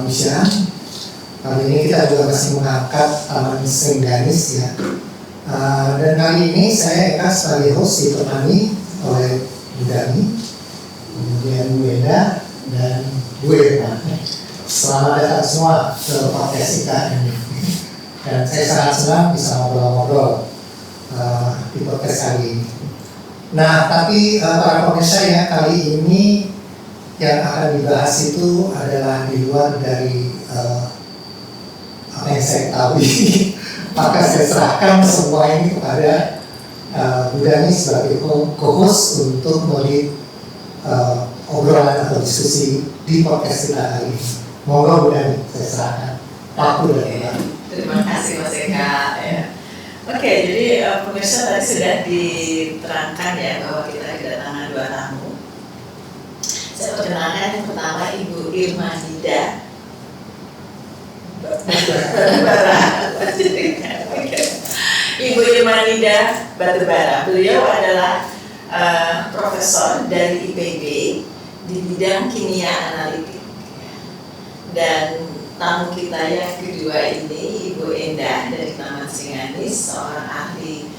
manusia. Kali ini kita juga masih mengangkat Taman Sengganis ya. Dan kali ini saya Eka sebagai host ditemani oleh Bu Dani, kemudian Bu Enda, dan Bu Irma. Selamat datang semua ke podcast kita ini. Dan saya sangat senang bisa ngobrol-ngobrol di podcast kali ini. Nah, tapi para pemirsa ya, kali ini yang akan dibahas itu adalah di luar dari apa yang saya ketahui. Maka saya serahkan semua ini kepada Bu Dani sebagai co-host untuk melit obrolan atau diskusi di podcast kita kali ini. Monggo Bu Dani, saya serahkan waktu dan tempat. Terima kasih Mas Eka. Ya. Oke, jadi pemirsa tadi sudah diterangkan ya bahwa kita kedatangan dua tamu. Saya perkenalkan yang pertama Ibu Irma Nida. Ibu Irma Nida Batubara. Beliau adalah profesor dari IPB di bidang kimia analitik. Dan tamu kita yang kedua ini Ibu Enda dari Taman Sengganis, seorang ahli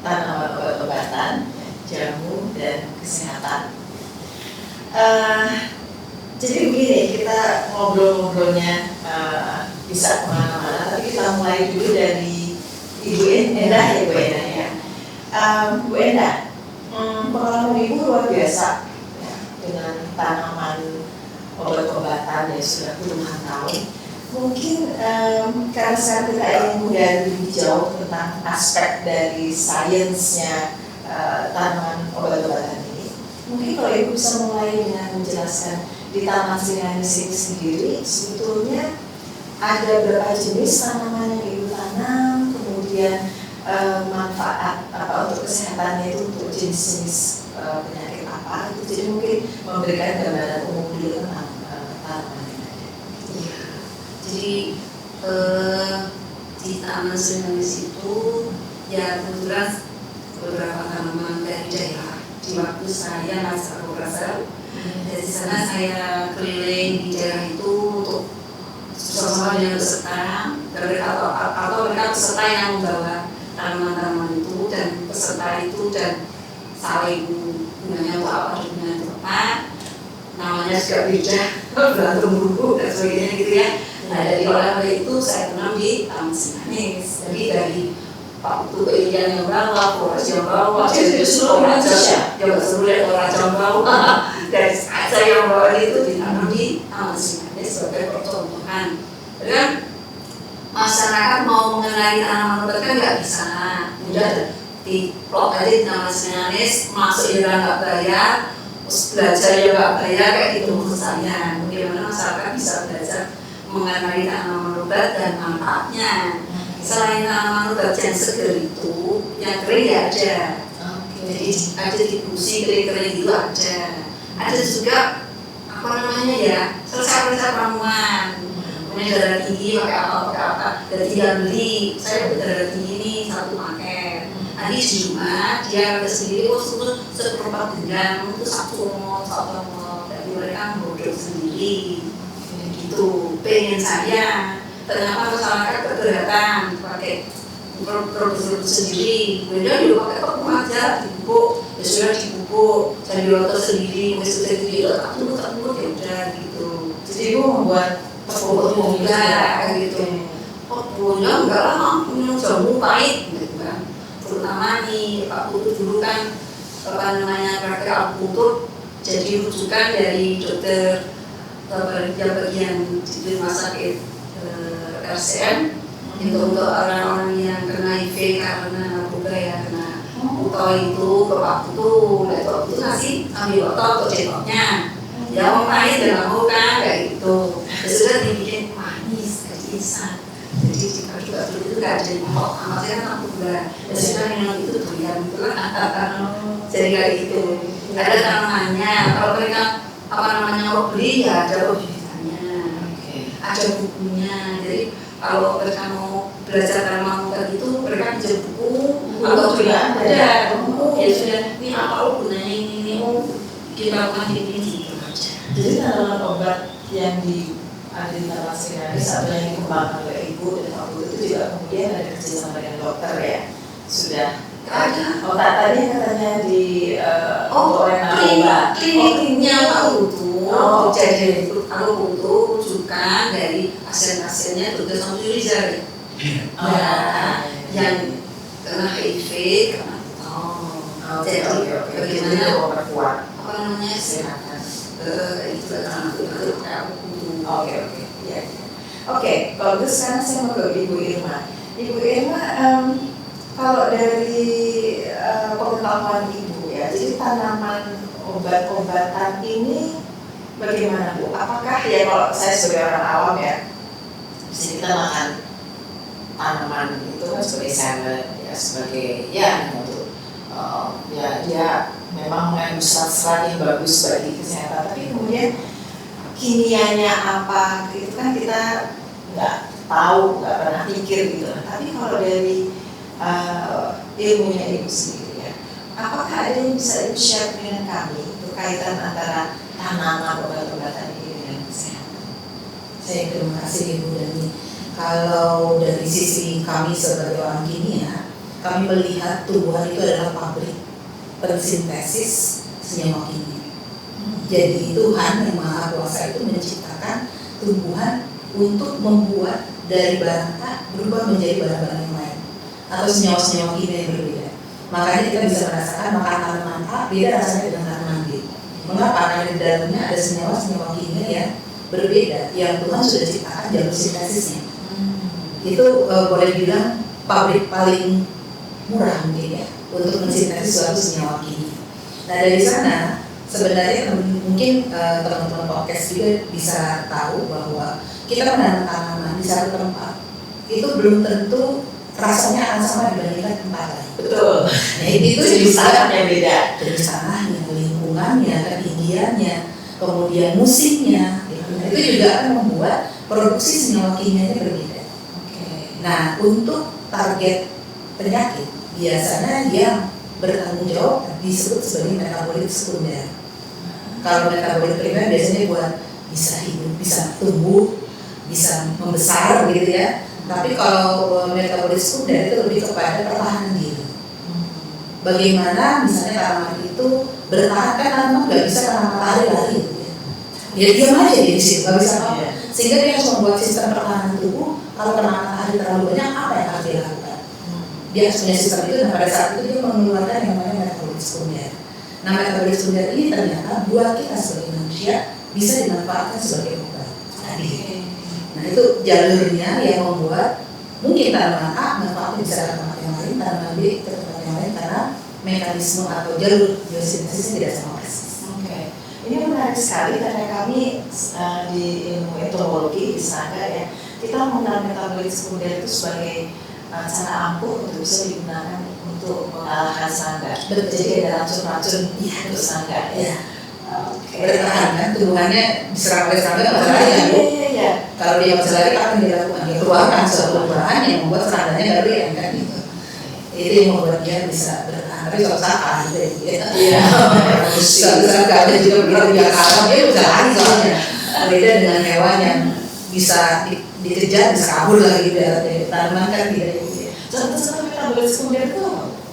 tanaman obat-obatan, jamu dan kesehatan. Jadi begini, kita ngobrol-ngobrolnya bisa kemana-mana, tapi kita mulai dulu dari Ibu Enda ya Bu Enda ya. Bu Enda, pengalaman Ibu luar biasa ya, dengan tanaman obat-obatan yang sudah puluhan tahun. Mungkin karena sekarang kita ingin menggali lebih jauh tentang aspek dari sainsnya tanaman obat-obatan ini. Mungkin kalau Ibu bisa mulai dengan menjelaskan di Taman Sengganis ini sendiri sebetulnya ada berapa jenis tanaman yang Ibu tanam, kemudian manfaat apa untuk kesehatannya itu untuk jenis-jenis penyakit apa itu. Jadi mungkin memberikan gambaran umum dulu tentang tanaman yang ada. Iya. Jadi di Taman Sengganis itu ya kebetulan beberapa tanaman dari daerah. Di waktu saya masa profesor, dari sana saya keliling di daerah itu untuk bersama dengan peserta, atau mereka peserta yang membawa tanaman-tanaman itu, dan peserta itu dan saling gunanya untuk apa, dengan tepat, namanya juga beda, berantem buku dan sebagainya gitu ya. Nah dari oleh itu saya tanam di Taman Sengganis. Jadi dari waktu keilian yang bawa, Polres yang bawa, jadi seluruh raja, ya seluruh raja yang bawa, dari saya yang bawa itu ditanam di Taman Sengganis sebagai percontohan. Dan masyarakat mau mengenali tanaman obat kan nggak bisa, mudah di plot aja di Taman Sengganis, masuk ya nggak bayar, terus belajar ya nggak bayar, kayak gitu menurut saya. Bagaimana masyarakat bisa belajar mengenali tanaman obat dan manfaatnya. Selain tanaman obat yang seger itu, yang kering ya ada. Jadi ada difusi kering-kering itu ada. Ada juga apa namanya ya, resep-resep ramuan. Kemudian darah tinggi pakai apa, dan tinggal beli. Saya darah tinggi ini satu paket. Nanti di rumah dia ada sendiri, seperempat gram itu satu mol. Jadi mereka bodoh sendiri. Gitu. Pengen saya. Ternyata masyarakat keberatan pakai produk sendiri. Kemudian juga pakai tepung aja, dibubuk, ya sudah dibubuk, dan dilotos sendiri, sudah dilotos tak dulu ya udah gitu. Jadi Ibu membuat tepung enggak gitu. Tepungnya enggak lama, minum jamu pahit gitu kan. Terutama nih Pak Putu dulu kan apa namanya pakai akupunktur, jadi rujukan dari dokter bagian di rumah sakit RCM itu untuk orang-orang yang kena HIV karena narkoba ya, kena botol itu ke waktu itu ngasih ambil botol untuk cekoknya ya mau pahit dan mau kan kayak gitu. Sudah dibikin manis kayak instan, jadi jika juga dulu itu nggak ada yang kok amatnya kan narkoba dan sudah minum itu doyan gitu lah. Jadi kayak gitu ada tanamannya. Kalau mereka apa namanya mau beli ya ada pembeliannya, ada bukunya. Jadi kalau mereka mau belajar tanaman obat itu mereka baca buku, atau juga ada buku ya sudah ini apa gunanya ini kita lakukan ini gitu aja. Jadi tanaman obat yang di ada di taman skenario, satu yang dikembangkan oleh ibu dan waktu itu juga kemudian ada kerjasama dengan dokter ya, sudah Ada. Oh tadi katanya di untuk orang narkoba. Kliniknya aku tuh, Oh. jadi aku butuh rujukan dari pasien-pasiennya dokter Samsuri Rizal yang kena HIV, kena jadi bagaimana memperkuat apa namanya kesehatan. itu aku butuh. Oke, iya. Oke, kalau gitu sekarang saya mau ke Ibu Irma. Ibu Irma, kalau dari pengetahuan Ibu ya, jadi tanaman obat-obatan ini bagaimana Bu? Apakah ya kalau saya sebagai orang awam ya, bisa kita makan tanaman itu kan sebagai salad ya, sebagai ya untuk ya dia memang mengandung serat-serat yang bagus bagi kesehatan, tapi kemudian kimianya apa itu kan kita nggak tahu, nggak pernah pikir gitu. Tapi kalau dari ilmunya Ibu sendiri ya, apakah ada yang bisa Ibu share dengan kami berkaitan antara tanaman obat-obatan ini dengan kesehatan? Saya terima kasih Ibu Dani. Kalau dari sisi kami sebagai orang kimia, kami melihat tumbuhan itu adalah pabrik pensintesis senyawa kimia. Jadi Tuhan yang Maha Kuasa itu menciptakan tumbuhan untuk membuat dari barang A berubah menjadi barang-barang yang lain atau senyawa-senyawa kimia yang berbeda. Makanya kita bisa merasakan makan tanaman A beda rasanya dengan tanaman B. Mengapa? Karena di dalamnya ada senyawa-senyawa kimia yang berbeda yang Tuhan sudah ciptakan jalur sintesisnya. Itu boleh bilang pabrik paling murah mungkin ya untuk mensintesis suatu senyawa kimia. Nah dari sana sebenarnya mungkin teman-teman podcast juga bisa tahu bahwa kita menanam tanaman di satu tempat itu belum tentu rasanya akan sama dibandingkan tempat lain. Betul. Nah itu Jenis juga tanahnya beda. jenis tanahnya, lingkungannya, ketinggiannya, kemudian musimnya. Itu juga akan membuat produksi senyawa kimianya berbeda. Nah, untuk target penyakit biasanya yang bertanggung jawab disebut sebagai metabolit sekunder. Kalau metabolit primer biasanya buat bisa hidup, bisa tumbuh, bisa membesar gitu ya. Tapi kalau metabolit sekunder itu lebih kepada pertahanan diri. Bagaimana misalnya tanaman itu bertahan, kan tanaman nggak bisa karena matahari lari gitu ya. Ya diam aja di situ, nggak bisa apa. Sehingga dia harus membuat sistem pertahanan tubuh. Kalau kena matahari terlalu banyak, apa yang harus dia lakukan? Dia harus punya sistem itu, dan pada saat itu dia mengeluarkan yang namanya metabolit sekunder. Nah, metabolit sekunder ini ternyata buat kita sebagai manusia bisa dimanfaatkan sebagai obat. Nah, itu jalurnya yang membuat mungkin tanaman A manfaatnya bisa ke tempat yang lain, tanaman B ke tempat yang lain karena mekanisme atau jalur biosintesisnya tidak sama persis. Oke. Ini menarik sekali karena kami di ilmu entomologi di serangga ya, kita mengenal metabolit sekunder itu sebagai cara ampuh untuk bisa digunakan untuk mengalahkan serangga. Jadi ada racun-racun untuk serangga ya. Bertahan kan, tumbuhannya diserang oleh serangga nggak bisa lari kan? Iya. Kalau dia bisa lari, apa yang dilakukan? Dia keluarkan suatu bahan yang membuat serangannya nggak berian kan gitu. Itu yang membuat dia bisa bertahan. Tapi suatu saat kalah gitu ya. Iya. Suatu saat kalah juga begitu dia kalah, dia bisa lari soalnya. Beda dengan hewan yang bisa dikejar, bisa kabur lagi dari tanaman kan tidak gitu ya. Contoh-contoh metabolit sekunder itu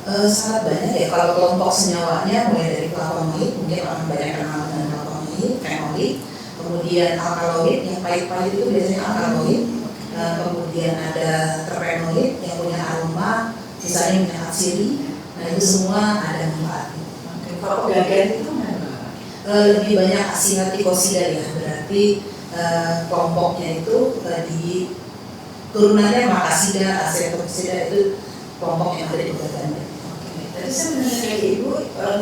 Sangat banyak ya. Kalau kelompok senyawanya mulai dari flavonoid, mungkin orang banyak kenal dengan flavonoid, fenoid, kemudian alkaloid yang pahit-pahit itu biasanya alkaloid, kemudian ada terpenoid yang punya aroma, misalnya minyak atsiri. Nah itu semua ada manfaatnya. kalau pegagan itu mana? Lebih banyak asinatikoida ya, berarti kelompoknya itu di turunannya makasida, asetoksida itu kelompok yang ada di pegagan. Tadi saya mendengar dari Ibu,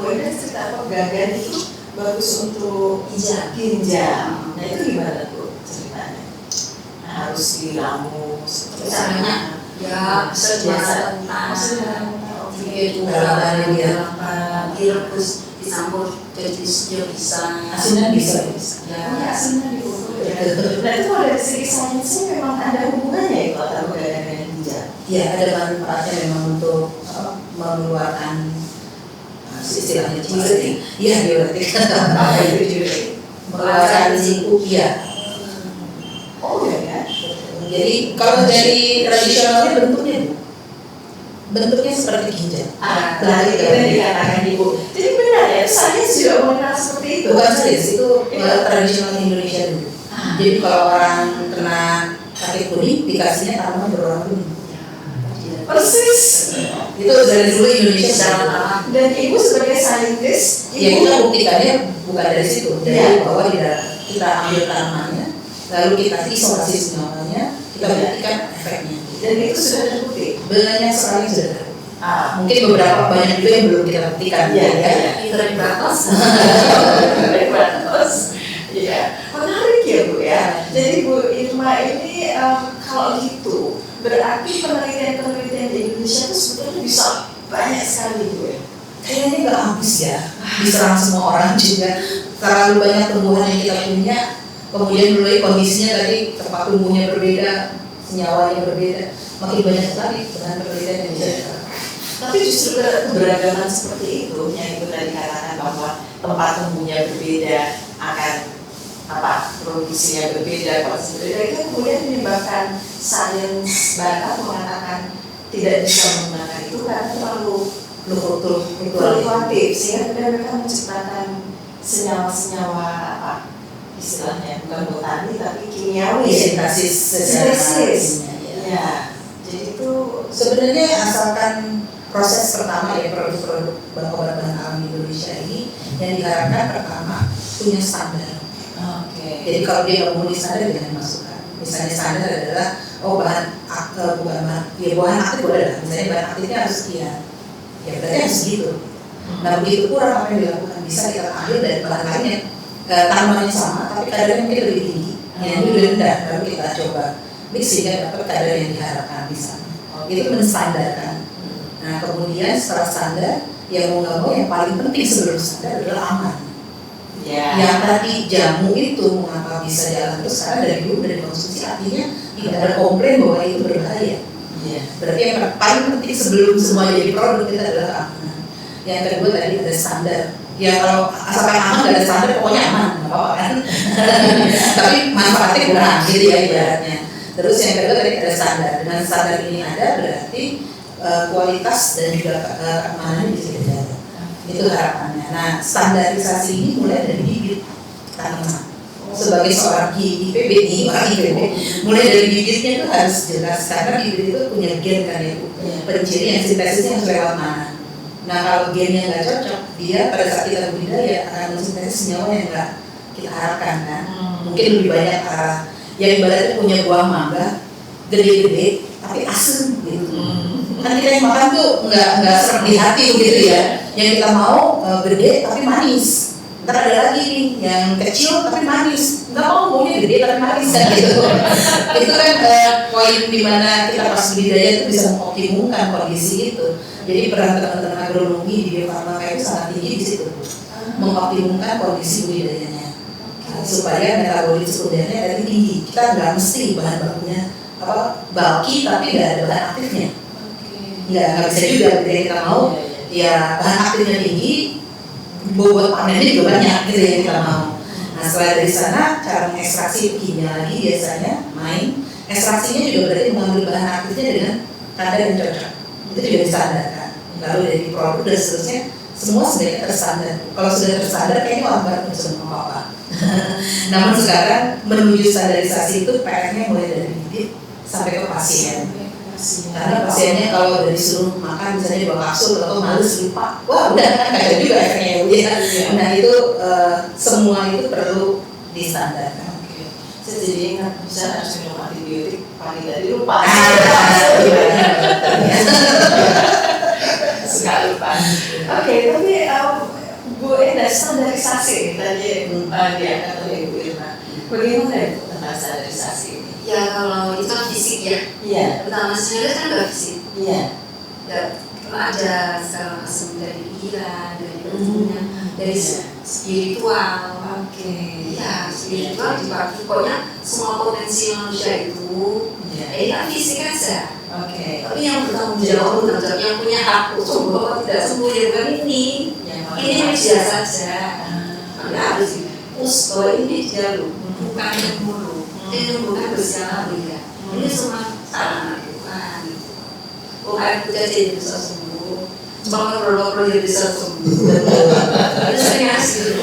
Bu Enda cerita pegagan itu bagus untuk ginjal. Nah itu gimana tuh ceritanya? Harus diramu seperti Caranya ya biasa direbus dicampur jadi juga bisa. Asinan bisa. Ya, asinnya dibungkus. Nah itu kalau dari segi sainsnya memang ada hubungannya itu antara pegagan dan ginjal. Ya ada manfaatnya memang untuk mengeluarkan istilahnya diuretik. Iya diuretik. Apa itu juga? Mengeluarkan siku ya. Jadi kalau dari tradisionalnya bentuknya seperti ginjal. Tadi itu yang dikatakan Ibu. Jadi benar ya, saya juga mengenal seperti itu. Bukan serius, itu tradisional Indonesia dulu. Jadi kalau orang kena sakit kuning dikasihnya tanaman berwarna kuning. Persis. Itu dari dulu Indonesia sudah lama. Dan Ibu sebagai saintis, Ya kita buktikannya bukan dari situ, dari bahwa kita ambil tanamannya, lalu kita isolasi semuanya, kita buktikan efeknya. dan itu sudah terbukti. Banyak sekali sudah terbukti. Mungkin beberapa banyak juga yang belum kita buktikan. Iya. Itu dari Batos. Dari Batos. Iya, menarik ya Bu ya. Jadi Bu Irma ini kalau gitu berarti penelitian di Indonesia itu sebetulnya bisa banyak sekali Bu ya. Kayaknya nggak habis ya, diserang semua orang juga. Terlalu banyak tumbuhan yang kita punya, kemudian mulai kondisinya tadi tempat tumbuhnya berbeda, senyawanya berbeda, makin banyak sekali dengan penelitian yang bisa dilakukan. Tapi justru keberagaman seperti itu yang Ibu tadi katakan bahwa tempat tumbuhnya berbeda akan produksinya berbeda, proses berbeda, itu kemudian menyebabkan sains barat mengatakan tidak bisa menggunakan itu karena terlalu fluktuatif sehingga mereka menciptakan senyawa-senyawa istilahnya bukan botani tapi kimiawi, sintesis. Ya, jadi itu sebenarnya asalkan proses pertama ya produk-produk obat-obatan alami Indonesia ini yang diharapkan pertama punya standar. Jadi kalau dia nggak memenuhi standar jangan dimasukkan. Misalnya standar adalah bahan aktif boleh lah. Misalnya bahan aktifnya harus sekian. Ya berarti harus segitu. Nah begitu kurang apa yang dilakukan bisa kita ambil dari bahan lainnya tanamannya sama tapi kadarnya mungkin lebih tinggi. Yang ini lebih rendah lalu kita coba mix sehingga dapat kadar yang diharapkan misalnya. Itu menstandarkan. Nah kemudian setelah standar yang mau nggak mau yang paling penting sebelum standar adalah aman. Yang tadi jamu itu mengapa bisa jalan terus karena dari dulu dari konsumsi artinya tidak ada komplain bahwa itu berbahaya. Berarti yang paling penting sebelum semua jadi produk kita adalah keamanan. Yang kedua tadi ada standar. Ya kalau asalkan aman nggak ada standar pokoknya aman nggak apa-apa kan. Tapi manfaatnya kurang gitu ya ibaratnya. Terus yang kedua tadi ada standar. Dengan standar ini ada berarti kualitas dan juga keamanan bisa dijaga. Itu harapannya. Nah standarisasi ini mulai dari bibit tanaman. Sebagai seorang IPB nih, orang IPB, mulai dari bibitnya itu harus jelas karena bibit itu punya gen kan ya Bu, pencirian sintesisnya harus lewat mana. Nah kalau gennya nggak cocok, dia pada saat kita budidaya akan mensintesis senyawa yang nggak kita harapkan kan. Mungkin lebih banyak yang ibaratnya punya buah mangga gede-gede tapi asem gitu. Kan kita yang makan tuh nggak serem di hati gitu ya. Yang kita mau gede tapi manis. Ntar ada lagi nih yang kecil tapi manis, nggak maunya gede tapi manis kan gitu. Itu kan poin dimana kita pas budidaya itu bisa mengoptimumkan kondisi itu. Jadi peran teman-teman agronomi di Bio Farma itu sangat tinggi di situ, mengoptimumkan kondisi budidayanya supaya metabolit sekundernya tadi tinggi. Kita nggak mesti bahan bakunya bulky tapi nggak ada bahan aktifnya. Nggak bisa juga kita mau ya bahan aktifnya tinggi. Bobot panennya juga banyak gitu yang kita mau. Nah setelah dari sana cara mengekstraksi kimia lagi biasanya ekstraksinya juga berarti mengambil bahan aktifnya dengan kadar yang cocok. Itu juga distandarkan. Lalu dari produk dan seterusnya semua sebenarnya terstandar. Kalau sudah terstandar kayaknya orang baru bisa ngomong apa. Namun sekarang menuju standarisasi itu PR-nya mulai dari bibit sampai ke pasien. Karena pasiennya kalau dari disuruh makan misalnya bawa kapsul atau males lupa, wah udah kan kacau juga efeknya ya. Nah itu semua itu perlu distandarkan. Saya jadi ingat bisa harus minum antibiotik pagi tadi lupa. Suka lupa. Oke, tapi Bu Enda standarisasi tadi diangkat oleh Bu Irma. Bagaimana Ibu tentang standarisasi ini? Ya kalau itu kan fisik ya. Iya. Pertama sebenarnya kan udah fisik. Iya. Ya, ada segala macam dari pikiran, dari bentuknya, dari spiritual. Iya, spiritual juga pokoknya semua potensi manusia itu. Ini kan fisik aja. Tapi yang bertanggung jawab, yang punya hak sembuh atau tidak sembuh ya bukan ini. Ini media saja. Anda harus push bahwa ini dia loh, bukan yang dulu. Ini hubungan bersama beda. Ini semua salah Tuhan. Bukan kita jadi bisa sembuh. Cuma kalau jadi bisa sembuh. Itu sering asli.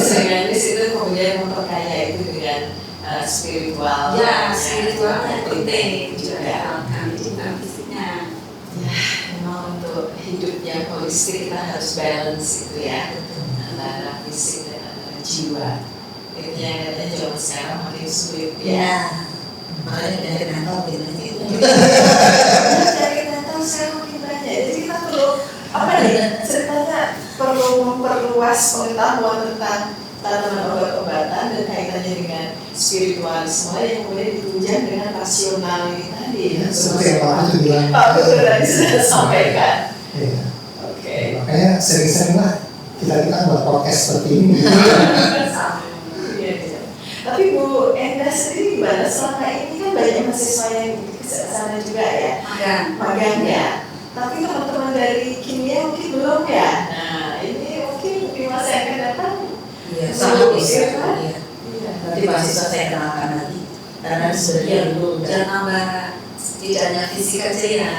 Sering itu kemudian memperkaya itu dengan spiritual. Ya, spiritual yang penting juga. Kami juga fisiknya. Ya, memang untuk hidup yang holistik kita harus balance itu ya, antara fisik dan antara jiwa. Itu yang katanya zaman sekarang makin sulit ya. Ya, makanya penyakit mental makin banyak. Penyakit mental sekarang makin banyak. Jadi kita perlu apa nih? Ceritanya perlu memperluas pengetahuan tentang tanaman obat-obatan dan kaitannya dengan spiritualisme yang kemudian ditunjang dengan rasional ini tadi. Seperti yang Pak Putu bilang. Pak Putu tadi sudah sampaikan. Iya. Oke. Makanya sering-seringlah kita buat podcast seperti ini. Iya, iya. Tapi Bu Endah sendiri gimana? Selama ini kan banyak mahasiswa yang ke sana juga ya, magang ya. Tapi teman-teman dari kimia mungkin belum ya. Nah, ini mungkin di masa yang akan datang. Iya, sangat bisa. Iya. Iya. Nanti mahasiswa saya kenalkan lagi. Karena sebenarnya dulu Dan nambah tidak hanya fisik aja ya,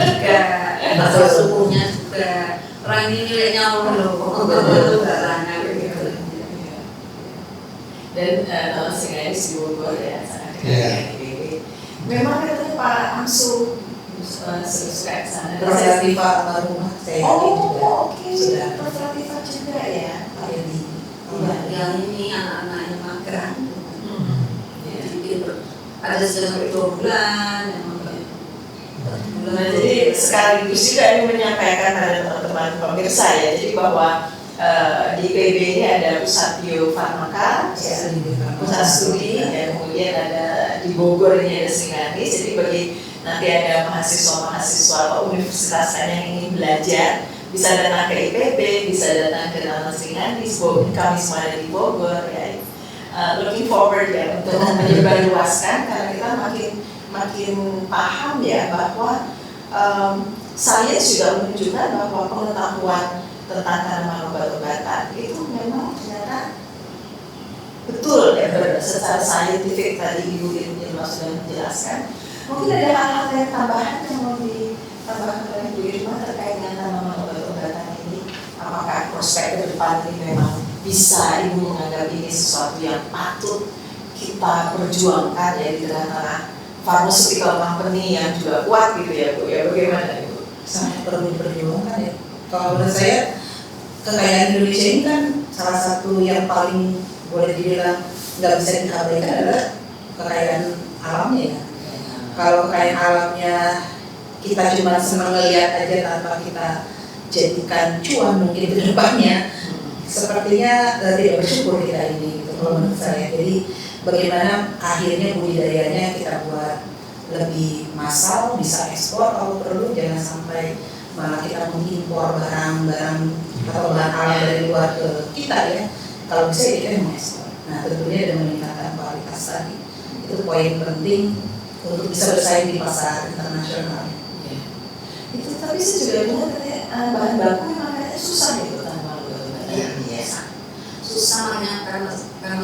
juga bahasa sukunya juga. Orang ini nilainya loh, itu barangan gitu. Dan kalau sengaja di Bogor ya, sangat Iya. keren. Memang katanya Pak Amsu suka ke sana. Profesor Rifa almarhumah saya juga oke. sudah Profesor juga ya. ada di Yang ini anak-anak yang magang. Iya. Jadi ada sampai 2 bulan. Nah, jadi sekaligus juga ini menyampaikan pada teman-teman pemirsa ya, jadi bahwa di IPB ini ada pusat biofarmaka, ya, pusat studi, dan kemudian ada di Bogor ini ada Sringanis. Jadi bagi nanti ada mahasiswa-mahasiswa atau universitas yang ingin belajar bisa datang ke IPB, bisa datang ke Taman Sringanis. Kami semua ada di Bogor ya. Looking forward ya untuk menyebarluaskan karena kita makin paham ya bahwa sains juga menunjukkan bahwa pengetahuan tentang tanaman obat-obatan itu memang ternyata betul ya secara saintifik. Tadi Ibu Irma sudah menjelaskan. Mungkin ada hal-hal yang tambahan yang mau ditambahkan oleh Ibu Irma terkait dengan tanaman obat-obatan ini. Apakah prospek ke depan ini memang bisa Ibu menganggap ini sesuatu yang patut kita perjuangkan ya di tengah-tengah pharmaceutical company yang juga kuat gitu ya Bu, ya bagaimana Ibu? sangat perlu diperjuangkan ya. Kalau menurut saya kekayaan Indonesia ini kan salah satu yang paling boleh dibilang nggak bisa diabaikan adalah kekayaan alamnya ya. Kalau kekayaan alamnya kita cuma senang ngeliat aja tanpa kita jadikan cuan mungkin ke depannya, sepertinya tidak bersyukur kita ini gitu, kalau menurut saya. Jadi bagaimana akhirnya budidayanya kita buat lebih massal, bisa ekspor kalau perlu, jangan sampai malah kita mengimpor barang-barang atau bahan alam dari luar ke kita ya. Kalau bisa kita yang mengekspor. Nah tentunya dengan meningkatkan kualitas tadi itu poin penting untuk bisa bersaing di pasar internasional. Ya. Itu tapi saya juga dengar katanya bahan baku memang katanya susah itu tanaman obat-obatan. Iya. Susah karena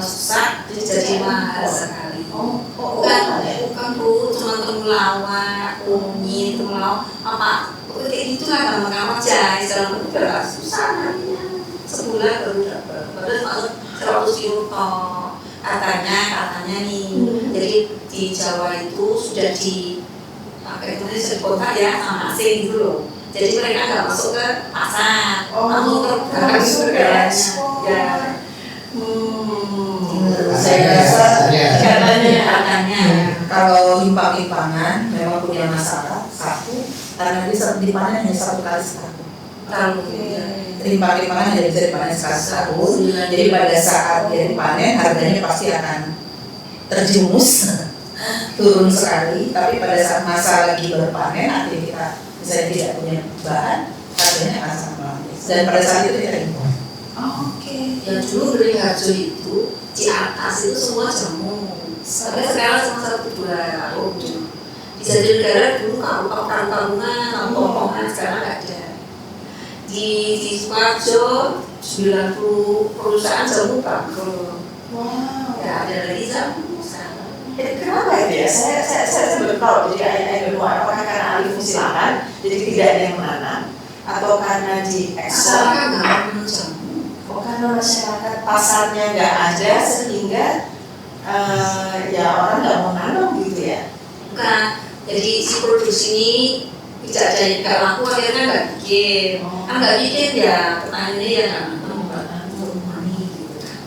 susah jadi mahal sekali. Bukan Bu, cuma temulawak, kunyit, temulawak apa kayak gitulah gampang aja. Dalam itu udah susah namanya. Sebulan baru dapat. Baru masuk 100 euro katanya nih. Jadi di Jawa itu sudah pakai tulis kontak ya sama asing gitu loh. Jadi mereka nggak masuk ke pasar, langsung ke ya. Saya rasa katanya kalau limpang-limpangan memang punya masalah satu karena dia dipanen hanya 1 kali setahun. kalau Limpang-limpangan hanya bisa dipanen sekali setahun. Jadi pada saat dia dipanen harganya pasti akan terjumus turun sekali. Tapi pada saat masa lagi berpanen artinya kita misalnya tidak punya bahan, harganya akan sangat melambung. Dan pada saat itu kita impor. yang dulu beli harjo itu di atas itu semua jamu. Tapi sekarang cuma 1-2 karung. Di Jatinegara dulu karung-karungan, karung-karungan sekarang nggak ada. Di Sukoharjo 90 perusahaan jamu bangkrut. Wow. Nggak ada lagi jamu. ya, saya belum tahu. Jadi I don't know, apakah karena alih fungsi lahan, jadi tidak ada yang menanam, atau karena diekspor? Masyarakat nggak mau minum jamu. Oh, karena masyarakat pasarnya nggak ada sehingga ya orang nggak mau nanam gitu ya? Bukan, jadi si produksi ini tidak ada yang nggak laku, akhirnya nggak bikin. Kan nggak bikin ya, petani ya nggak nanam murni gitu kan.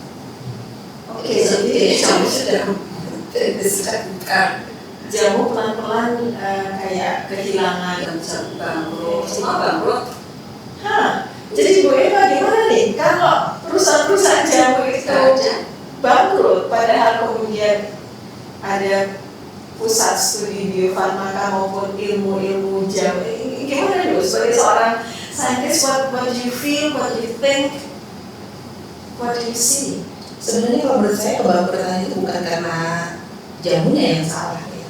Oke, Jadi jamu sudah bukan. jamu pelan-pelan kayak kehilangan. Jamu bangkrut, semua bangkrut. Hah, jadi Bu Eva gimana nih? Kalau perusahaan-perusahaan jamu itu Nggak ada. bangkrut, padahal kemudian ada pusat studi biofarmaka maupun ilmu-ilmu jamu. Gimana dulu sebagai seorang saintis, what do you feel, what do you think, what do you see? Sebenarnya kalau menurut saya kebangkrutan itu bukan karena jamunya yang salah ya.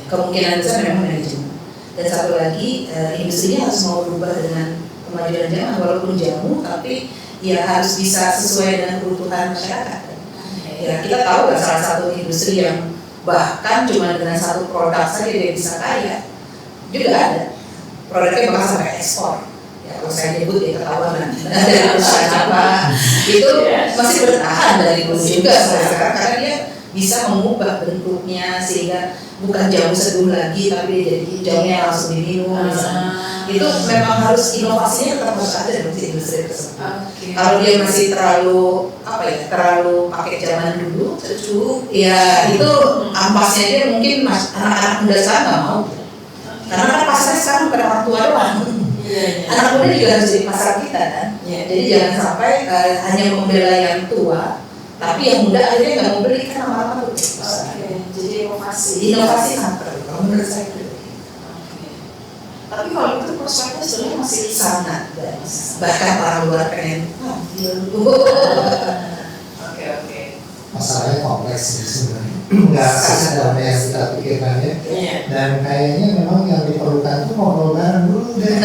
Kemungkinan besar memang manajemen. Dan satu lagi industrinya harus mau berubah dengan kemajuan zaman, walaupun jamu tapi ya harus bisa sesuai dengan kebutuhan masyarakat. Ya kita tahu lah salah satu industri yang bahkan cuma dengan satu produk saja dia bisa kaya. Juga ada produknya bahkan sampai ekspor. Ya, kalau saya nyebut ya ketahuan nanti dari perusahaan apa itu masih bertahan dari dulu juga sampai sekarang karena dia bisa mengubah bentuknya sehingga bukan jamu seduh lagi tapi dia jadi jamunya langsung diminum misalnya. Itu memang harus inovasinya tetap harus ada di industri tersebut. Kalau dia masih terlalu terlalu pakai zaman dulu ya itu ampasnya dia mungkin anak-anak muda sekarang nggak mau karena kan pasarnya sekarang bukan orang tua doang. Anak muda juga harus jadi pasar kita kan. Jadi jangan sampai hanya membela yang tua, tapi yang muda akhirnya nggak mau beli karena lama-lama Jadi inovasi sangat perlu. Kalau menurut saya itu. Tapi kalau itu prospeknya sebenarnya masih Sangat bahkan orang luar pengen. Oke. Masalahnya kompleks sih sebenarnya. Nggak sesederhana yang kita pikirkan ya. Iya. Dan kayaknya memang yang diperlukan itu ngobrol bareng dulu deh.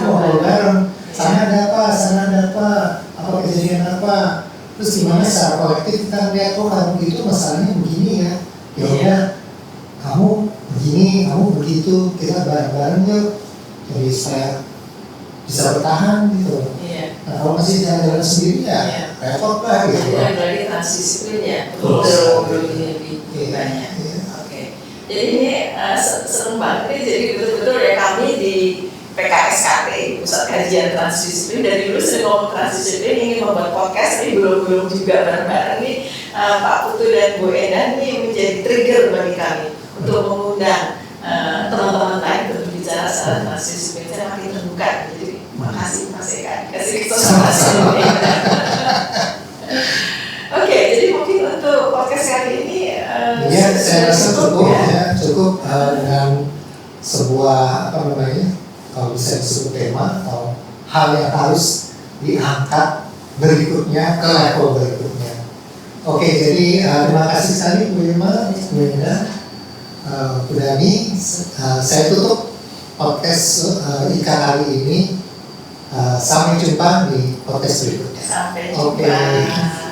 Ngobrol bareng. Sana ada apa kejadian apa. Terus gimana secara kolektif kita lihat kamu itu masalahnya begini ya. Ya udah kamu begini, kamu begitu, kita bareng-bareng yuk. Jadi supaya bisa bertahan gitu. Iya. Nah kalau masih jalan sendiri ya repot lah gitu. Jadi lagi transdisiplin ya. Betul. Lebih banyak. Oke. Jadi ini seneng banget nih. Jadi betul-betul ya kami di PKSKT Pusat Kajian Transdisiplin dari dulu sering ngomong transdisiplin ingin membuat podcast ini belum juga bareng-bareng nih Pak Putu dan Bu Enda ini menjadi trigger bagi kami untuk mengundang teman-teman lain untuk bicara soal transdisiplin. Saya makin terbuka. Jadi makasih Mas Eka kasih kesempatan ini. Oke, jadi mungkin untuk podcast kali ini Ya, saya rasa cukup dengan sebuah kalau bisa disebut tema atau hal yang harus diangkat berikutnya ke level berikutnya. Oke, jadi terima kasih sekali Bu Irma, Bu Enda, Bu Dani. Saya tutup podcast Ika kali ini. Sampai jumpa di podcast berikutnya. sampai Oke. jumpa.